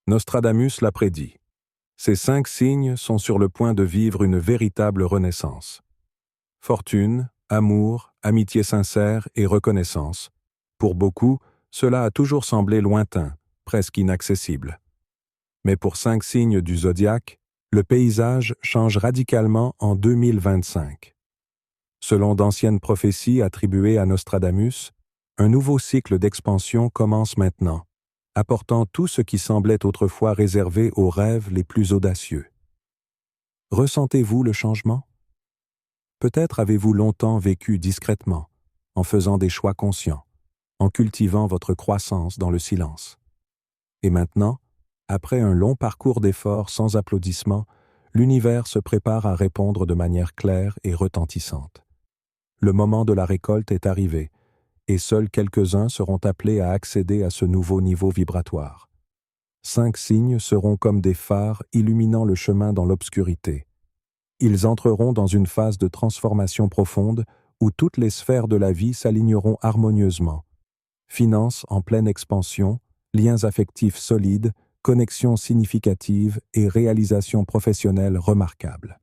Nostradamus l'a prédit. Ces 5 signes sont sur le point de vivre une véritable renaissance. Fortune, amour, amitié sincère et reconnaissance. Pour beaucoup, cela a toujours semblé lointain, presque inaccessible. Mais pour 5 signes du zodiaque, le paysage change radicalement en 2025. Selon d'anciennes prophéties attribuées à Nostradamus, un nouveau cycle d'expansion commence maintenant, apportant tout ce qui semblait autrefois réservé aux rêves les plus audacieux. Ressentez-vous le changement? Peut-être avez-vous longtemps vécu discrètement, en faisant des choix conscients, en cultivant votre croissance dans le silence. Et maintenant, après un long parcours d'efforts sans applaudissements, l'univers se prépare à répondre de manière claire et retentissante. Le moment de la récolte est arrivé, et seuls quelques-uns seront appelés à accéder à ce nouveau niveau vibratoire. 5 signes seront comme des phares illuminant le chemin dans l'obscurité. Ils entreront dans une phase de transformation profonde où toutes les sphères de la vie s'aligneront harmonieusement. Finances en pleine expansion, liens affectifs solides, connexions significatives et réalisations professionnelles remarquables.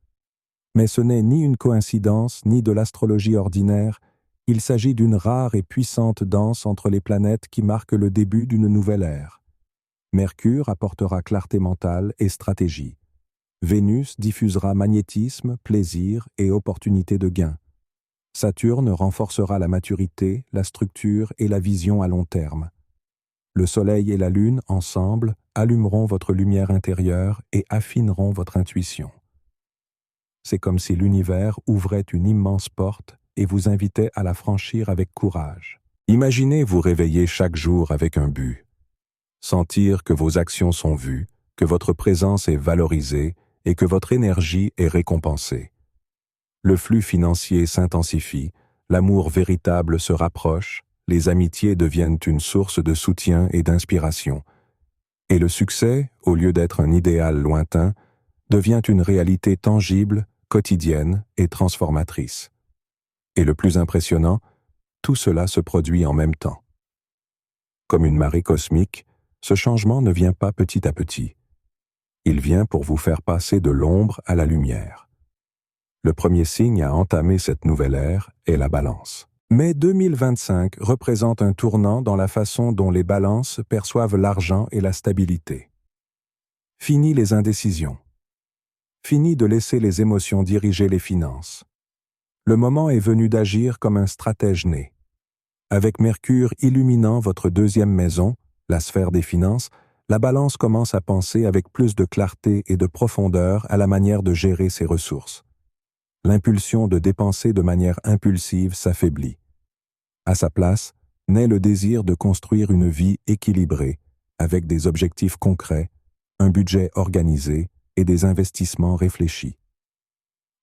Mais ce n'est ni une coïncidence ni de l'astrologie ordinaire, il s'agit d'une rare et puissante danse entre les planètes qui marque le début d'une nouvelle ère. Mercure apportera clarté mentale et stratégie. Vénus diffusera magnétisme, plaisir et opportunité de gain. Saturne renforcera la maturité, la structure et la vision à long terme. Le Soleil et la Lune, ensemble, allumeront votre lumière intérieure et affineront votre intuition. C'est comme si l'univers ouvrait une immense porte et vous invitait à la franchir avec courage. Imaginez vous réveiller chaque jour avec un but. Sentir que vos actions sont vues, que votre présence est valorisée et que votre énergie est récompensée. Le flux financier s'intensifie, l'amour véritable se rapproche, les amitiés deviennent une source de soutien et d'inspiration. Et le succès, au lieu d'être un idéal lointain, devient une réalité tangible, quotidienne et transformatrice. Et le plus impressionnant, tout cela se produit en même temps. Comme une marée cosmique, ce changement ne vient pas petit à petit. Il vient pour vous faire passer de l'ombre à la lumière. Le premier signe à entamer cette nouvelle ère est la Balance. Mais 2025 représente un tournant dans la façon dont les balances perçoivent l'argent et la stabilité. Fini les indécisions. Fini de laisser les émotions diriger les finances. Le moment est venu d'agir comme un stratège né. Avec Mercure illuminant votre 2e maison, la sphère des finances, la Balance commence à penser avec plus de clarté et de profondeur à la manière de gérer ses ressources. L'impulsion de dépenser de manière impulsive s'affaiblit. À sa place, naît le désir de construire une vie équilibrée, avec des objectifs concrets, un budget organisé et des investissements réfléchis.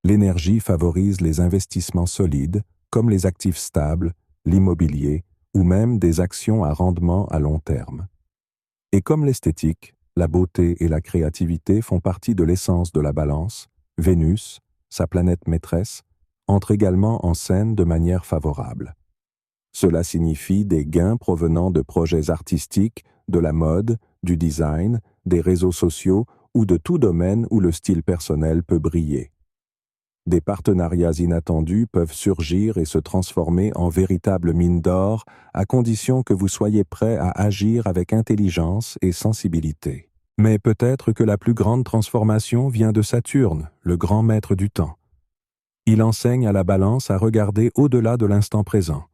L'énergie favorise les investissements solides, comme les actifs stables, l'immobilier ou même des actions à rendement à long terme. Et comme l'esthétique, la beauté et la créativité font partie de l'essence de la Balance, Vénus, sa planète maîtresse, entre également en scène de manière favorable. Cela signifie des gains provenant de projets artistiques, de la mode, du design, des réseaux sociaux ou de tout domaine où le style personnel peut briller. Des partenariats inattendus peuvent surgir et se transformer en véritables mines d'or à condition que vous soyez prêt à agir avec intelligence et sensibilité. Mais peut-être que la plus grande transformation vient de Saturne, le grand maître du temps. Il enseigne à la Balance à regarder au-delà de l'instant présent,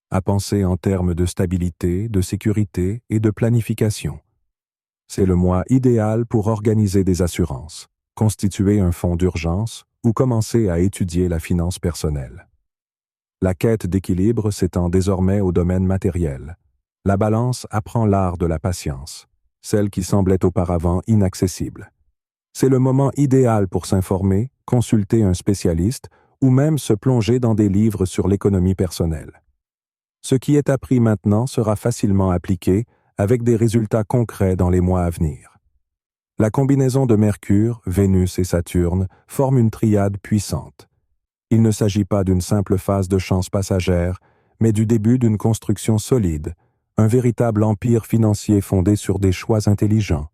à penser en termes de stabilité, de sécurité et de planification. C'est le mois idéal pour organiser des assurances, constituer un fonds d'urgence ou commencer à étudier la finance personnelle. La quête d'équilibre s'étend désormais au domaine matériel. La Balance apprend l'art de la patience, celle qui semblait auparavant inaccessible. C'est le moment idéal pour s'informer, consulter un spécialiste ou même se plonger dans des livres sur l'économie personnelle. Ce qui est appris maintenant sera facilement appliqué avec des résultats concrets dans les mois à venir. La combinaison de Mercure, Vénus et Saturne forme une triade puissante. Il ne s'agit pas d'une simple phase de chance passagère, mais du début d'une construction solide, un véritable empire financier fondé sur des choix intelligents.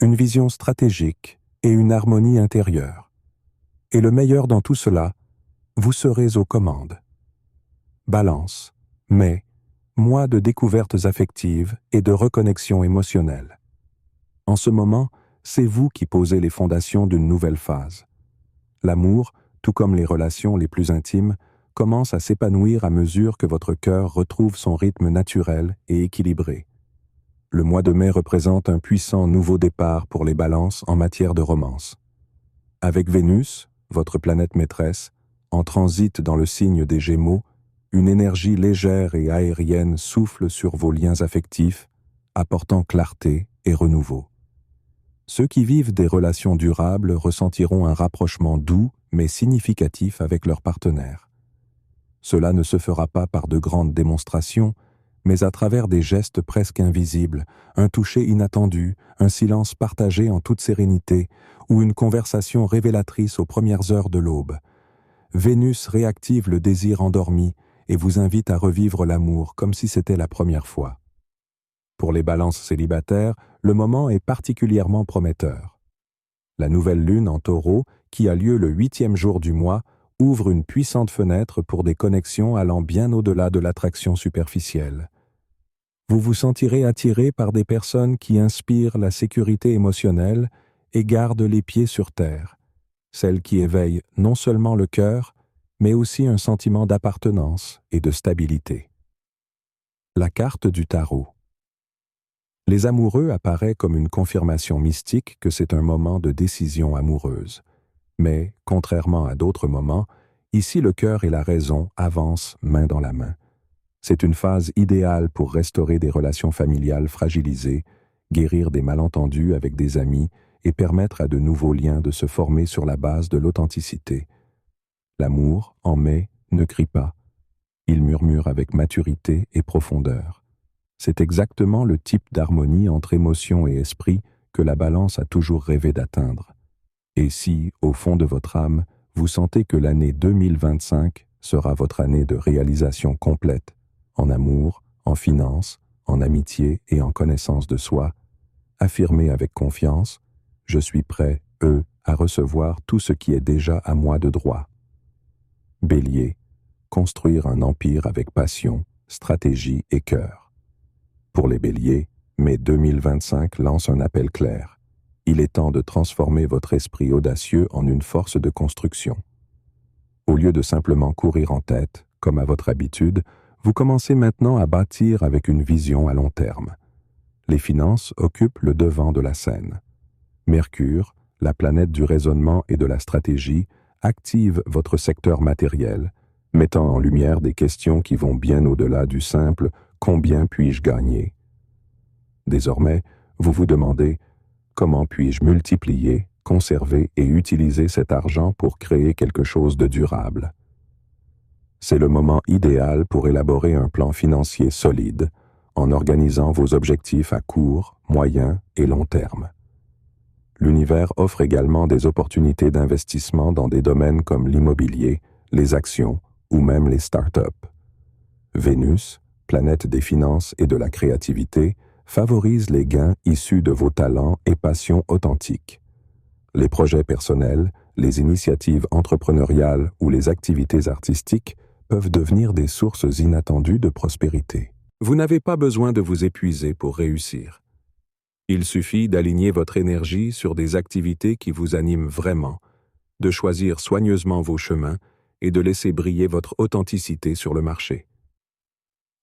une vision stratégique et une harmonie intérieure. Et le meilleur dans tout cela, vous serez aux commandes. Balance, mais mois de découvertes affectives et de reconnexion émotionnelle. En ce moment, c'est vous qui posez les fondations d'une nouvelle phase. L'amour, tout comme les relations les plus intimes, commence à s'épanouir à mesure que votre cœur retrouve son rythme naturel et équilibré. Le mois de mai représente un puissant nouveau départ pour les balances en matière de romance. Avec Vénus, votre planète maîtresse, en transit dans le signe des Gémeaux, une énergie légère et aérienne souffle sur vos liens affectifs, apportant clarté et renouveau. Ceux qui vivent des relations durables ressentiront un rapprochement doux mais significatif avec leur partenaire. Cela ne se fera pas par de grandes démonstrations, mais à travers des gestes presque invisibles, un toucher inattendu, un silence partagé en toute sérénité, ou une conversation révélatrice aux premières heures de l'aube. Vénus réactive le désir endormi et vous invite à revivre l'amour comme si c'était la première fois. Pour les balances célibataires, le moment est particulièrement prometteur. La nouvelle lune en Taureau, qui a lieu le 8e jour du mois, ouvre une puissante fenêtre pour des connexions allant bien au-delà de l'attraction superficielle. Vous vous sentirez attiré par des personnes qui inspirent la sécurité émotionnelle et gardent les pieds sur terre, celles qui éveillent non seulement le cœur, mais aussi un sentiment d'appartenance et de stabilité. La carte du tarot. Les amoureux apparaît comme une confirmation mystique que c'est un moment de décision amoureuse. Mais, contrairement à d'autres moments, ici le cœur et la raison avancent main dans la main. C'est une phase idéale pour restaurer des relations familiales fragilisées, guérir des malentendus avec des amis et permettre à de nouveaux liens de se former sur la base de l'authenticité. L'amour, en mai, ne crie pas. Il murmure avec maturité et profondeur. C'est exactement le type d'harmonie entre émotion et esprit que la balance a toujours rêvé d'atteindre. Et si, au fond de votre âme, vous sentez que l'année 2025 sera votre année de réalisation complète, en amour, en finances, en amitié et en connaissance de soi, affirmez avec confiance « Je suis prêt, à recevoir tout ce qui est déjà à moi de droit. » Bélier, construire un empire avec passion, stratégie et cœur. Pour les Béliers, mai 2025 lance un appel clair. Il est temps de transformer votre esprit audacieux en une force de construction. Au lieu de simplement courir en tête, comme à votre habitude, vous commencez maintenant à bâtir avec une vision à long terme. Les finances occupent le devant de la scène. Mercure, la planète du raisonnement et de la stratégie, active votre secteur matériel, mettant en lumière des questions qui vont bien au-delà du simple « combien puis-je gagner ?» Désormais, vous vous demandez « comment puis-je multiplier, conserver et utiliser cet argent pour créer quelque chose de durable ?» C'est le moment idéal pour élaborer un plan financier solide, en organisant vos objectifs à court, moyen et long terme. L'univers offre également des opportunités d'investissement dans des domaines comme l'immobilier, les actions ou même les startups. Vénus, planète des finances et de la créativité, favorise les gains issus de vos talents et passions authentiques. Les projets personnels, les initiatives entrepreneuriales ou les activités artistiques peuvent devenir des sources inattendues de prospérité. Vous n'avez pas besoin de vous épuiser pour réussir. Il suffit d'aligner votre énergie sur des activités qui vous animent vraiment, de choisir soigneusement vos chemins et de laisser briller votre authenticité sur le marché.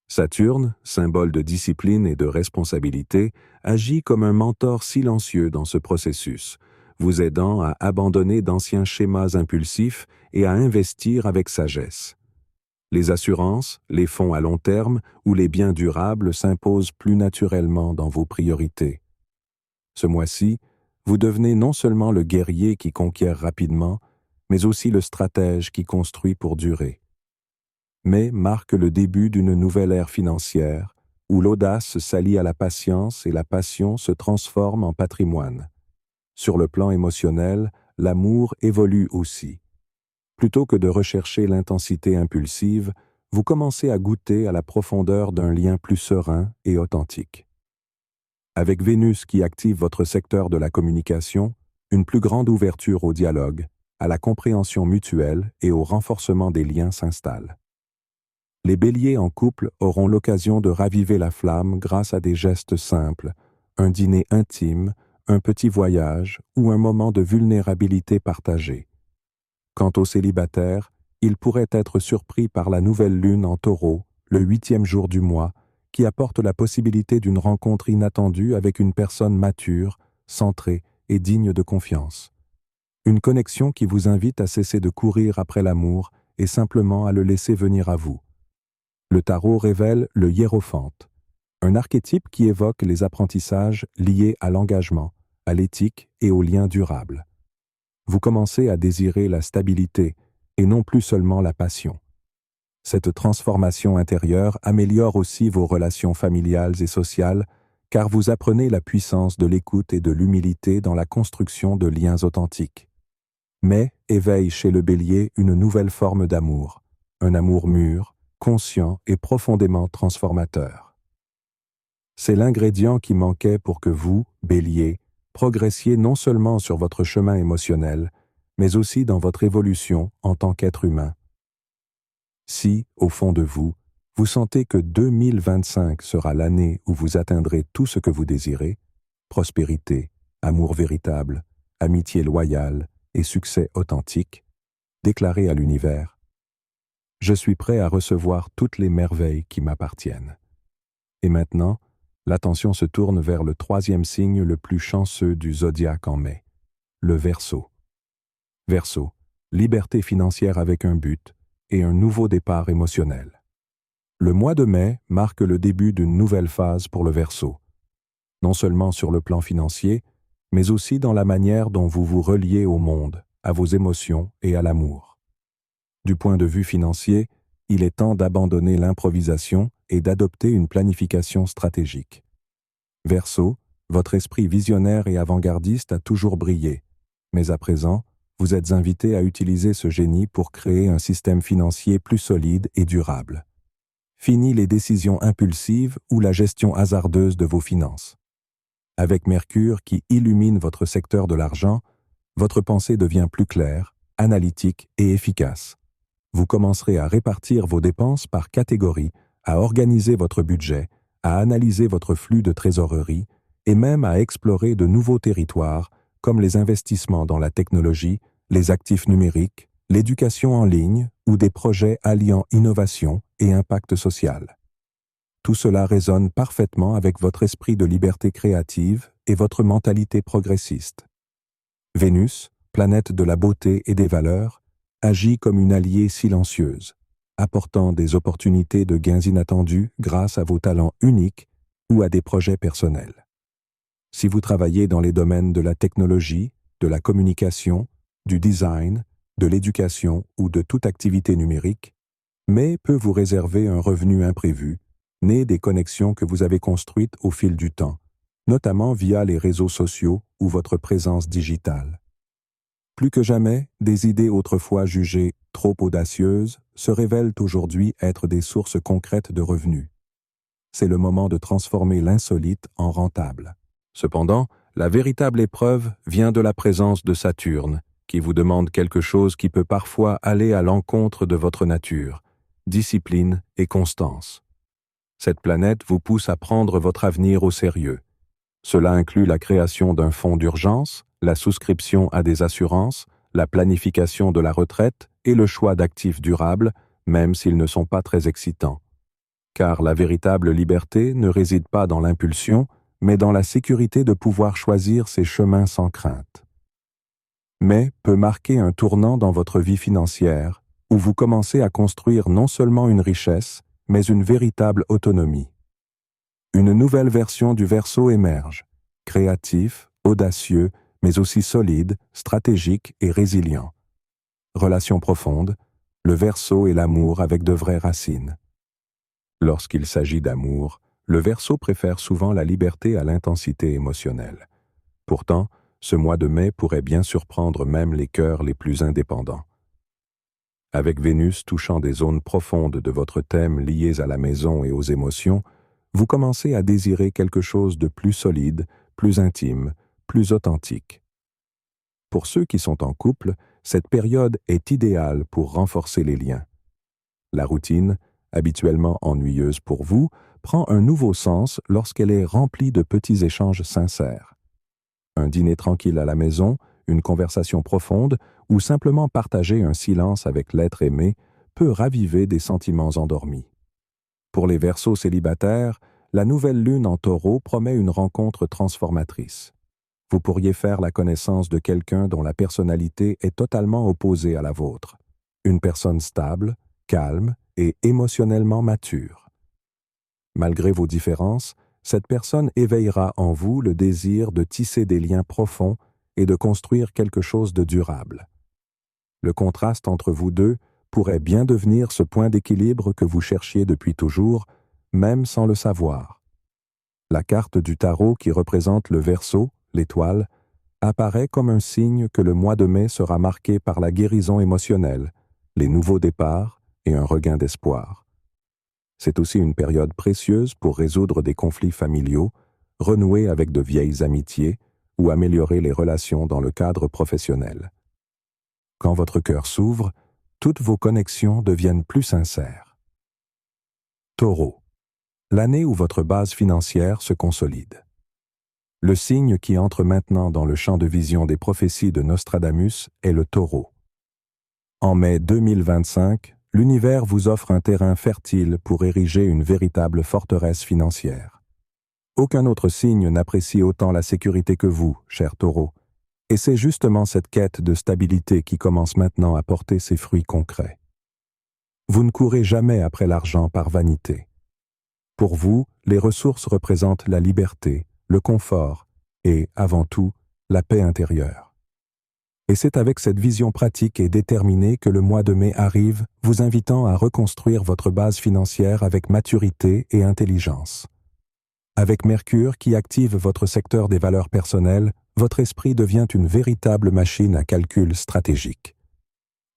Saturne, symbole de discipline et de responsabilité, agit comme un mentor silencieux dans ce processus, vous aidant à abandonner d'anciens schémas impulsifs et à investir avec sagesse. Les assurances, les fonds à long terme ou les biens durables s'imposent plus naturellement dans vos priorités. Ce mois-ci, vous devenez non seulement le guerrier qui conquiert rapidement, mais aussi le stratège qui construit pour durer. Mai marque le début d'une nouvelle ère financière, où l'audace s'allie à la patience et la passion se transforme en patrimoine. Sur le plan émotionnel, l'amour évolue aussi. Plutôt que de rechercher l'intensité impulsive, vous commencez à goûter à la profondeur d'un lien plus serein et authentique. Avec Vénus qui active votre secteur de la communication, une plus grande ouverture au dialogue, à la compréhension mutuelle et au renforcement des liens s'installe. Les béliers en couple auront l'occasion de raviver la flamme grâce à des gestes simples, un dîner intime, un petit voyage ou un moment de vulnérabilité partagée. Quant aux célibataires, ils pourraient être surpris par la nouvelle lune en Taureau, le 8e jour du mois, qui apporte la possibilité d'une rencontre inattendue avec une personne mature, centrée et digne de confiance. Une connexion qui vous invite à cesser de courir après l'amour et simplement à le laisser venir à vous. Le tarot révèle le hiérophante, un archétype qui évoque les apprentissages liés à l'engagement, à l'éthique et aux liens durables. Vous commencez à désirer la stabilité et non plus seulement la passion. Cette transformation intérieure améliore aussi vos relations familiales et sociales, car vous apprenez la puissance de l'écoute et de l'humilité dans la construction de liens authentiques. Mais éveille chez le Bélier une nouvelle forme d'amour, un amour mûr, conscient et profondément transformateur. C'est l'ingrédient qui manquait pour que vous, Bélier, progressiez non seulement sur votre chemin émotionnel, mais aussi dans votre évolution en tant qu'être humain. Si, au fond de vous, vous sentez que 2025 sera l'année où vous atteindrez tout ce que vous désirez, prospérité, amour véritable, amitié loyale et succès authentique, déclarez à l'univers: « Je suis prêt à recevoir toutes les merveilles qui m'appartiennent. » Et maintenant, l'attention se tourne vers le 3e signe le plus chanceux du zodiaque en mai, le Verseau. Verseau, liberté financière avec un but et un nouveau départ émotionnel. Le mois de mai marque le début d'une nouvelle phase pour le Verseau, non seulement sur le plan financier, mais aussi dans la manière dont vous vous reliez au monde, à vos émotions et à l'amour. Du point de vue financier, il est temps d'abandonner l'improvisation et d'adopter une planification stratégique. Verseau, votre esprit visionnaire et avant-gardiste a toujours brillé, mais à présent, vous êtes invité à utiliser ce génie pour créer un système financier plus solide et durable. Fini les décisions impulsives ou la gestion hasardeuse de vos finances. Avec Mercure qui illumine votre secteur de l'argent, votre pensée devient plus claire, analytique et efficace. Vous commencerez à répartir vos dépenses par catégorie, à organiser votre budget, à analyser votre flux de trésorerie et même à explorer de nouveaux territoires comme les investissements dans la technologie, les actifs numériques, l'éducation en ligne ou des projets alliant innovation et impact social. Tout cela résonne parfaitement avec votre esprit de liberté créative et votre mentalité progressiste. Vénus, planète de la beauté et des valeurs, agit comme une alliée silencieuse, apportant des opportunités de gains inattendus grâce à vos talents uniques ou à des projets personnels. Si vous travaillez dans les domaines de la technologie, de la communication, du design, de l'éducation ou de toute activité numérique, mai peut vous réserver un revenu imprévu, né des connexions que vous avez construites au fil du temps, notamment via les réseaux sociaux ou votre présence digitale. Plus que jamais, des idées autrefois jugées trop audacieuses se révèlent aujourd'hui être des sources concrètes de revenus. C'est le moment de transformer l'insolite en rentable. Cependant, la véritable épreuve vient de la présence de Saturne, qui vous demande quelque chose qui peut parfois aller à l'encontre de votre nature, discipline et constance. Cette planète vous pousse à prendre votre avenir au sérieux. Cela inclut la création d'un fonds d'urgence, la souscription à des assurances, la planification de la retraite et le choix d'actifs durables, même s'ils ne sont pas très excitants. Car la véritable liberté ne réside pas dans l'impulsion, mais dans la sécurité de pouvoir choisir ses chemins sans crainte. Mais peut marquer un tournant dans votre vie financière, où vous commencez à construire non seulement une richesse, mais une véritable autonomie. Une nouvelle version du Verseau émerge, créatif, audacieux, mais aussi solide, stratégique et résilient. Relation profonde, le Verseau et l'amour avec de vraies racines. Lorsqu'il s'agit d'amour, le Verseau préfère souvent la liberté à l'intensité émotionnelle. Pourtant, ce mois de mai pourrait bien surprendre même les cœurs les plus indépendants. Avec Vénus touchant des zones profondes de votre thème liées à la maison et aux émotions, vous commencez à désirer quelque chose de plus solide, plus intime, plus authentique. Pour ceux qui sont en couple, cette période est idéale pour renforcer les liens. La routine, habituellement ennuyeuse pour vous, prend un nouveau sens lorsqu'elle est remplie de petits échanges sincères. Un dîner tranquille à la maison, une conversation profonde ou simplement partager un silence avec l'être aimé peut raviver des sentiments endormis. Pour les Verseaux célibataires, la nouvelle lune en Taureau promet une rencontre transformatrice. Vous pourriez faire la connaissance de quelqu'un dont la personnalité est totalement opposée à la vôtre. Une personne stable, calme et émotionnellement mature. Malgré vos différences, cette personne éveillera en vous le désir de tisser des liens profonds et de construire quelque chose de durable. Le contraste entre vous deux pourrait bien devenir ce point d'équilibre que vous cherchiez depuis toujours, même sans le savoir. La carte du tarot qui représente le Verseau, l'étoile, apparaît comme un signe que le mois de mai sera marqué par la guérison émotionnelle, les nouveaux départs et un regain d'espoir. C'est aussi une période précieuse pour résoudre des conflits familiaux, renouer avec de vieilles amitiés ou améliorer les relations dans le cadre professionnel. Quand votre cœur s'ouvre, toutes vos connexions deviennent plus sincères. Taureau. L'année où votre base financière se consolide. Le signe qui entre maintenant dans le champ de vision des prophéties de Nostradamus est le Taureau. En mai 2025, l'univers vous offre un terrain fertile pour ériger une véritable forteresse financière. Aucun autre signe n'apprécie autant la sécurité que vous, cher Taureau, et c'est justement cette quête de stabilité qui commence maintenant à porter ses fruits concrets. Vous ne courez jamais après l'argent par vanité. Pour vous, les ressources représentent la liberté, le confort et, avant tout, la paix intérieure. Et c'est avec cette vision pratique et déterminée que le mois de mai arrive, vous invitant à reconstruire votre base financière avec maturité et intelligence. Avec Mercure qui active votre secteur des valeurs personnelles, votre esprit devient une véritable machine à calcul stratégique.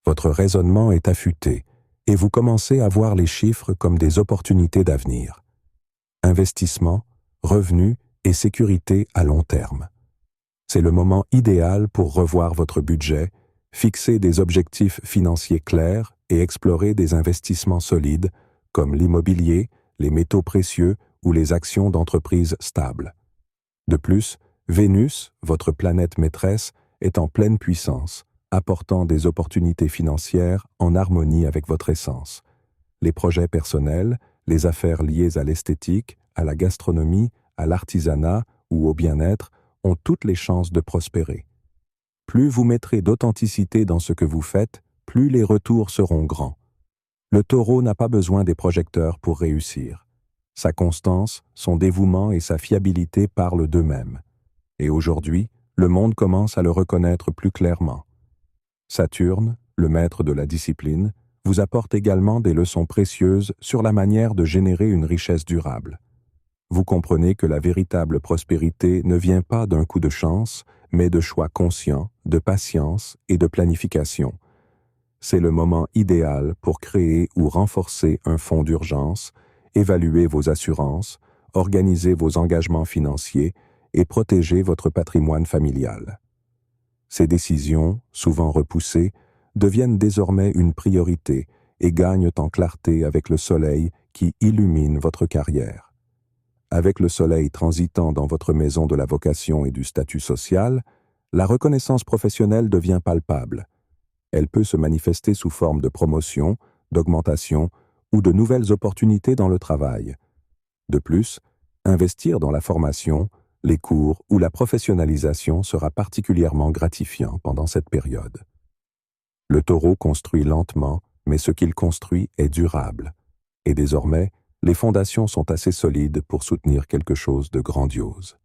Votre raisonnement est affûté et vous commencez à voir les chiffres comme des opportunités d'avenir. Investissement, revenus et sécurité à long terme. C'est le moment idéal pour revoir votre budget, fixer des objectifs financiers clairs et explorer des investissements solides comme l'immobilier, les métaux précieux ou les actions d'entreprises stables. De plus, Vénus, votre planète maîtresse, est en pleine puissance, apportant des opportunités financières en harmonie avec votre essence. Les projets personnels, les affaires liées à l'esthétique, à la gastronomie, à l'artisanat ou au bien-être ont toutes les chances de prospérer. Plus vous mettrez d'authenticité dans ce que vous faites, plus les retours seront grands. Le Taureau n'a pas besoin des projecteurs pour réussir. Sa constance, son dévouement et sa fiabilité parlent d'eux-mêmes. Et aujourd'hui, le monde commence à le reconnaître plus clairement. Saturne, le maître de la discipline, vous apporte également des leçons précieuses sur la manière de générer une richesse durable. Vous comprenez que la véritable prospérité ne vient pas d'un coup de chance, mais de choix conscients, de patience et de planification. C'est le moment idéal pour créer ou renforcer un fonds d'urgence, évaluer vos assurances, organiser vos engagements financiers et protéger votre patrimoine familial. Ces décisions, souvent repoussées, deviennent désormais une priorité et gagnent en clarté avec le soleil qui illumine votre carrière. Avec le soleil transitant dans votre maison de la vocation et du statut social, la reconnaissance professionnelle devient palpable. Elle peut se manifester sous forme de promotion, d'augmentation ou de nouvelles opportunités dans le travail. De plus, investir dans la formation, les cours ou la professionnalisation sera particulièrement gratifiant pendant cette période. Le Taureau construit lentement, mais ce qu'il construit est durable. Et désormais, les fondations sont assez solides pour soutenir quelque chose de grandiose.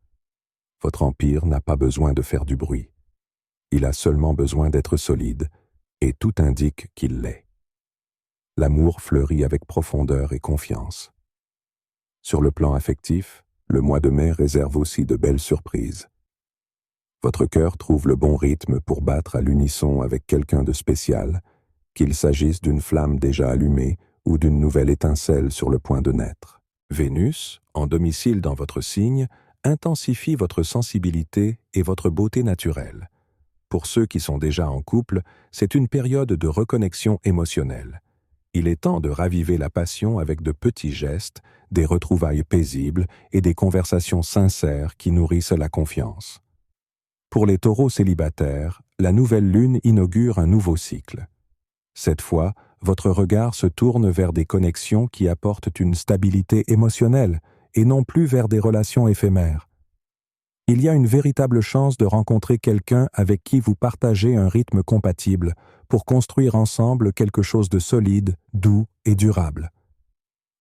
Votre empire n'a pas besoin de faire du bruit. Il a seulement besoin d'être solide, et tout indique qu'il l'est. L'amour fleurit avec profondeur et confiance. Sur le plan affectif, le mois de mai réserve aussi de belles surprises. Votre cœur trouve le bon rythme pour battre à l'unisson avec quelqu'un de spécial, qu'il s'agisse d'une flamme déjà allumée ou d'une nouvelle étincelle sur le point de naître. Vénus, en domicile dans votre signe, intensifie votre sensibilité et votre beauté naturelle. Pour ceux qui sont déjà en couple, c'est une période de reconnexion émotionnelle. Il est temps de raviver la passion avec de petits gestes, des retrouvailles paisibles et des conversations sincères qui nourrissent la confiance. Pour les taureaux célibataires, la nouvelle lune inaugure un nouveau cycle. Cette fois, votre regard se tourne vers des connexions qui apportent une stabilité émotionnelle et non plus vers des relations éphémères. Il y a une véritable chance de rencontrer quelqu'un avec qui vous partagez un rythme compatible pour construire ensemble quelque chose de solide, doux et durable.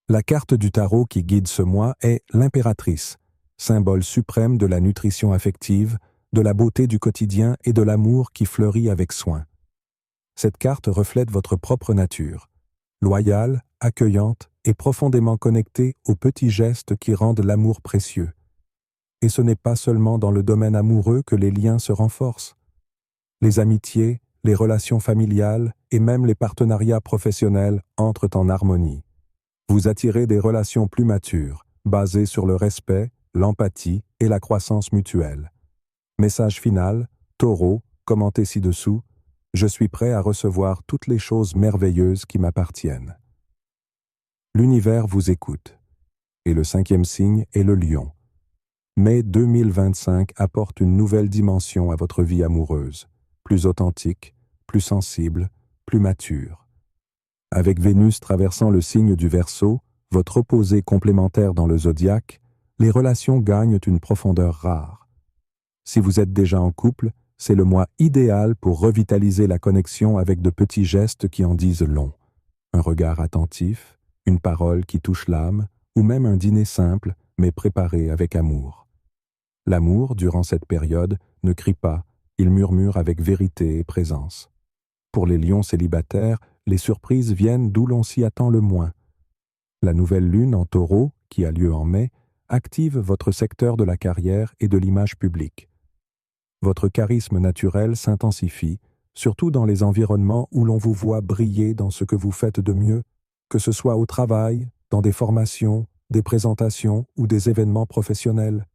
La carte du tarot qui guide ce mois est l'impératrice, symbole suprême de la nutrition affective, de la beauté du quotidien et de l'amour qui fleurit avec soin. Cette carte reflète votre propre nature, loyale, accueillante et profondément connectée aux petits gestes qui rendent l'amour précieux. Et ce n'est pas seulement dans le domaine amoureux que les liens se renforcent. Les amitiés, les relations familiales et même les partenariats professionnels entrent en harmonie. Vous attirez des relations plus matures, basées sur le respect, l'empathie et la croissance mutuelle. Message final, Taureau, commentez ci-dessous, je suis prêt à recevoir toutes les choses merveilleuses qui m'appartiennent. L'univers vous écoute. Et le 5e signe est le Lion. Mai 2025 apporte une nouvelle dimension à votre vie amoureuse, plus authentique, plus sensible, plus mature. Avec Vénus traversant le signe du Verseau, votre opposé complémentaire dans le zodiaque, les relations gagnent une profondeur rare. Si vous êtes déjà en couple, c'est le mois idéal pour revitaliser la connexion avec de petits gestes qui en disent long. Un regard attentif, une parole qui touche l'âme, ou même un dîner simple, mais préparé avec amour. L'amour, durant cette période, ne crie pas, il murmure avec vérité et présence. Pour les lions célibataires, les surprises viennent d'où l'on s'y attend le moins. La nouvelle lune en Taureau, qui a lieu en mai, active votre secteur de la carrière et de l'image publique. Votre charisme naturel s'intensifie, surtout dans les environnements où l'on vous voit briller dans ce que vous faites de mieux, que ce soit au travail, dans des formations, des présentations ou des événements professionnels.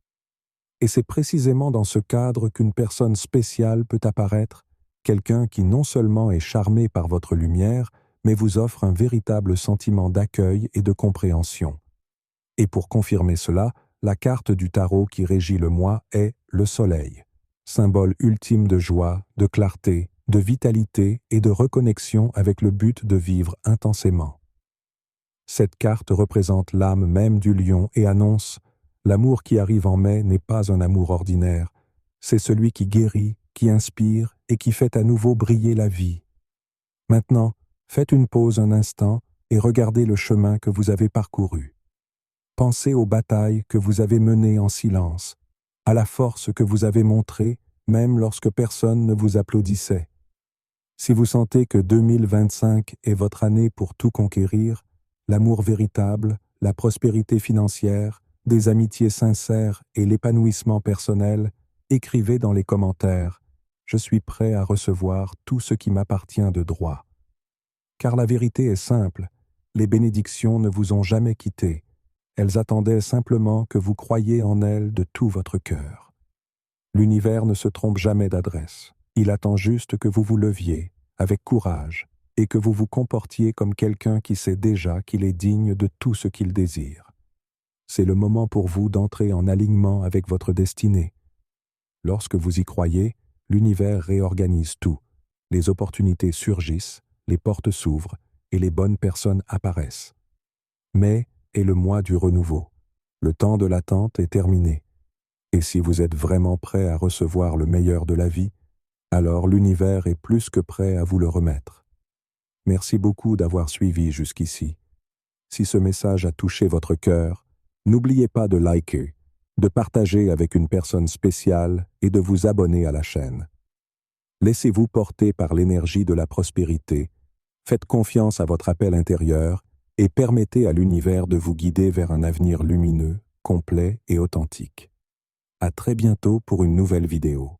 Et c'est précisément dans ce cadre qu'une personne spéciale peut apparaître, quelqu'un qui non seulement est charmé par votre lumière, mais vous offre un véritable sentiment d'accueil et de compréhension. Et pour confirmer cela, la carte du tarot qui régit le mois est le Soleil, symbole ultime de joie, de clarté, de vitalité et de reconnexion avec le but de vivre intensément. Cette carte représente l'âme même du lion et annonce « L'amour qui arrive en mai n'est pas un amour ordinaire, c'est celui qui guérit, qui inspire et qui fait à nouveau briller la vie. » Maintenant, faites une pause un instant et regardez le chemin que vous avez parcouru. Pensez aux batailles que vous avez menées en silence, à la force que vous avez montrée même lorsque personne ne vous applaudissait. Si vous sentez que 2025 est votre année pour tout conquérir, l'amour véritable, la prospérité financière, des amitiés sincères et l'épanouissement personnel, écrivez dans les commentaires « Je suis prêt à recevoir tout ce qui m'appartient de droit ». Car la vérité est simple, les bénédictions ne vous ont jamais quitté, elles attendaient simplement que vous croyiez en elles de tout votre cœur. L'univers ne se trompe jamais d'adresse, il attend juste que vous vous leviez, avec courage, et que vous vous comportiez comme quelqu'un qui sait déjà qu'il est digne de tout ce qu'il désire. C'est le moment pour vous d'entrer en alignement avec votre destinée. Lorsque vous y croyez, l'univers réorganise tout, les opportunités surgissent, les portes s'ouvrent et les bonnes personnes apparaissent. Mai est le mois du renouveau. Le temps de l'attente est terminé. Et si vous êtes vraiment prêt à recevoir le meilleur de la vie, alors l'univers est plus que prêt à vous le remettre. Merci beaucoup d'avoir suivi jusqu'ici. Si ce message a touché votre cœur, n'oubliez pas de liker, de partager avec une personne spéciale et de vous abonner à la chaîne. Laissez-vous porter par l'énergie de la prospérité, faites confiance à votre appel intérieur et permettez à l'univers de vous guider vers un avenir lumineux, complet et authentique. À très bientôt pour une nouvelle vidéo.